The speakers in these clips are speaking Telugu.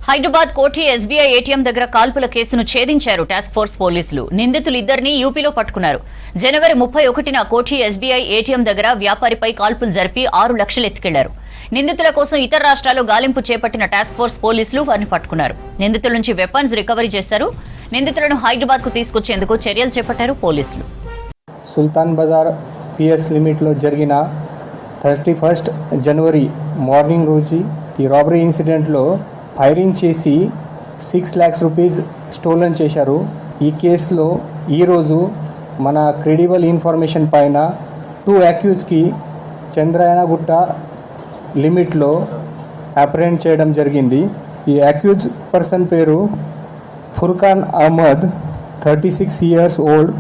హైదరాబాద్ కోఠి ఎస్బీఐ ఏటీఎం దగ్గర కాల్పుల కేసును ఛేదించారు టాస్క్ ఫోర్స్ పోలీసులు. నిందితులిద్దరిని యూపీలో పట్టుకున్నారు. జనవరి 31న కోఠి ఎస్బీఐ ఏటీఎం దగ్గర వ్యాపారిపై కాల్పులు జరిపి 6 లక్షలు ఎత్తుకెళ్లారు. నిందితుల కోసం ఇతర రాష్ట్రాల్లో గాలింపు చేపట్టిన టాస్క్ ఫోర్స్ పోలీసులు వారిని పట్టుకున్నారు. నిందితుల నుంచి వెపన్స్ రికవరీ చేశారు. నిందితులను హైదరాబాద్ కు తీసుకొచ్చేందుకు చర్యలు చేపట్టారు పోలీసులు. సుల్తాన్ బజార్ పిఎస్ లిమిట్లో జరిగిన 31 జనవరి మార్నింగ్ రోజు ఈ రాబరీ ఇన్సిడెంట్లో ఫైరింగ్ చేసి 6 lakhs రూపీస్ స్టోలన్ చేశారు. ఈ కేసులో ఈరోజు మన క్రెడిబుల్ ఇన్ఫర్మేషన్ పైన 2 అక్యూజ్కి చంద్రయానగుట్ట లిమిట్లో అప్రెండ్ చేయడం జరిగింది. ఈ అక్యూజ్ పర్సన్ పేరు Furkhan Ahmad, 36 years old,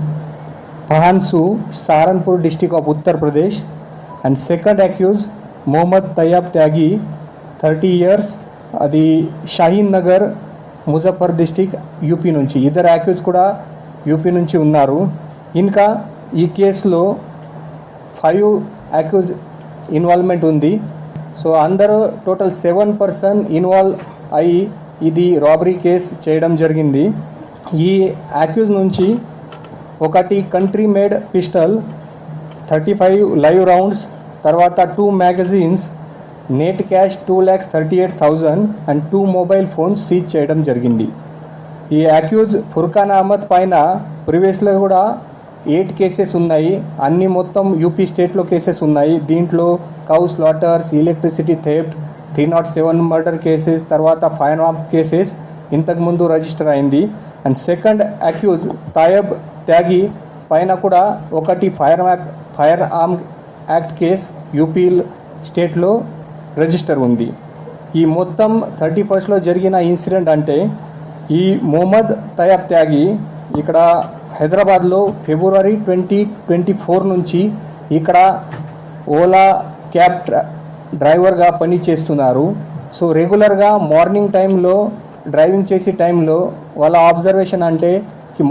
Pahansu, Saharanpur district of Uttar Pradesh. And second accused Mohammad Tayyab Tyagi, 30 years, అది షాహీన్ నగర్, ముజఫర్ డిస్టిక్, యూపీ నుంచి. ఇద్దరు అక్యూజ్ కూడా యూపీ నుంచి ఉన్నారు. ఇంకా ఈ కేసులో 5 అక్యూజ్ ఇన్వాల్వ్మెంట్ ఉంది. సో అందరూ టోటల్ 7 person ఇన్వాల్వ్ అయ్యి ఇది రాబరీ కేసు చేయడం జరిగింది. ఈ అక్యూజ్ నుంచి ఒకటి country made pistol, 35 live rounds, తర్వాత 2 magazines, net cash 2,38,000 and 2 mobile phones seize చేయడం జరిగింది. ఈ అక్యూజ్ ఫుర్ఖాన్ అహ్మద్ పైన ప్రీవియస్లో కూడా 8 కేసెస్ ఉన్నాయి. అన్ని మొత్తం యూపీ స్టేట్లో కేసెస్ ఉన్నాయి. దీంట్లో cow slaughters, electricity theft, 307 murder cases, తర్వాత ఫైర్ ఆర్మ్ కేసెస్ ఇంతకుముందు రిజిస్టర్ అయింది. And second accused Tayyab Tyagi పైన కూడా ఒకటి fire arm act case UP స్టేట్లో రిజిస్టర్ ఉంది. ఈ మొత్తం 31 జరిగిన ఇన్సిడెంట్ అంటే ఈ మొహమ్మద్ తయ్యబ్ త్యాగి ఇక్కడ హైదరాబాద్లో ఫిబ్రవరి 2024 నుంచి ఇక్కడ ఓలా క్యాబ్ డ్రైవర్గా పని చేస్తున్నారు. సో రెగ్యులర్గా మార్నింగ్ టైంలో డ్రైవింగ్ చేసే టైంలో వాళ్ళ అబ్జర్వేషన్ అంటే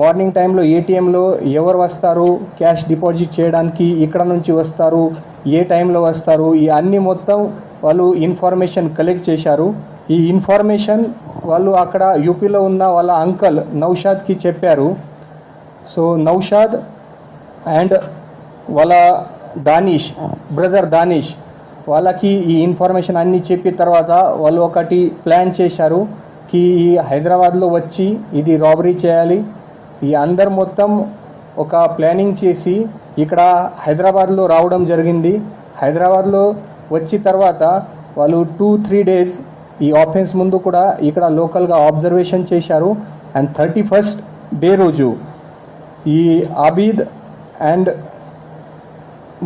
మార్నింగ్ టైంలో ఏటీఎంలో ఎవరు వస్తారు, క్యాష్ డిపాజిట్ చేయడానికి ఇక్కడ నుంచి వస్తారు, ఏ టైంలో వస్తారు, ఈ అన్ని మొత్తం వాళ్ళు ఇన్ఫర్మేషన్ కలెక్ట్ చేశారు. ఈ ఇన్ఫర్మేషన్ వాళ్ళు అక్కడ యూపీలో ఉన్న వాళ్ళ అంకల్ నౌషాద్కి చెప్పారు. సో నౌషాద్ అండ్ వాళ్ళ దానిష్, బ్రదర్ దానిష్, వాళ్ళకి ఈ ఇన్ఫర్మేషన్ అన్నీ చెప్పిన తర్వాత వాళ్ళు ఒకటి ప్లాన్ చేశారు కి హైదరాబాద్లో వచ్చి ఇది రాబరీ చేయాలి. ఈ అందరు మొత్తం ఒక ప్లానింగ్ చేసి ఇక్కడ హైదరాబాద్లో రావడం జరిగింది. హైదరాబాద్లో వచ్చిన తర్వాత వాళ్ళు 2-3 days ఈ ఆఫెన్స్ ముందు కూడా ఇక్కడ లోకల్గా అబ్జర్వేషన్ చేశారు. అండ్ 31st డే రోజు ఈ ఆబీద్ అండ్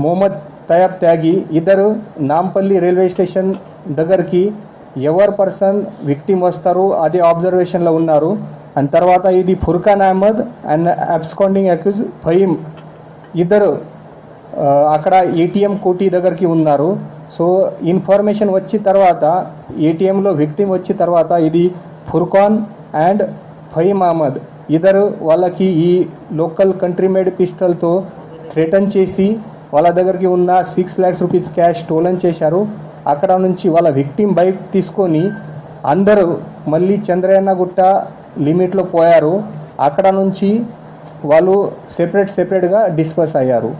మొహమ్మద్ తయ్యబ్ త్యాగి ఇద్దరు నాంపల్లి రైల్వే స్టేషన్ దగ్గరికి ఎవరు పర్సన్ విక్టిమ్ వస్తారు అది అబ్జర్వేషన్లో ఉన్నారు. అండ్ తర్వాత ఇది Furqan Ahmed and absconding accused Faheem ఇద్దరు అక్కడ ఏటీఎం కోటి దగ్గరికి ఉన్నారు. సో ఇన్ఫర్మేషన్ వచ్చిన తర్వాత ఏటీఎంలో విక్టిమ్ వచ్చిన తర్వాత ఇది ఫుర్ఖాన్ అండ్ ఫహీమ్ అహ్మద్ ఇద్దరు వాళ్ళకి ఈ లోకల్ కంట్రీ మేడ్ పిస్టల్తో థ్రెటన్ చేసి వాళ్ళ దగ్గరికి ఉన్న 6 lakhs రూపీస్ క్యాష్ స్టోలన్ చేశారు. అక్కడ నుంచి వాళ్ళ విక్టిమ్ బైక్ తీసుకొని అందరూ మళ్ళీ చంద్రయానగుట్ట లిమిట్లో పోయారు. అక్కడ నుంచి వాళ్ళు సెపరేట్గా డిస్పర్స్ అయ్యారు.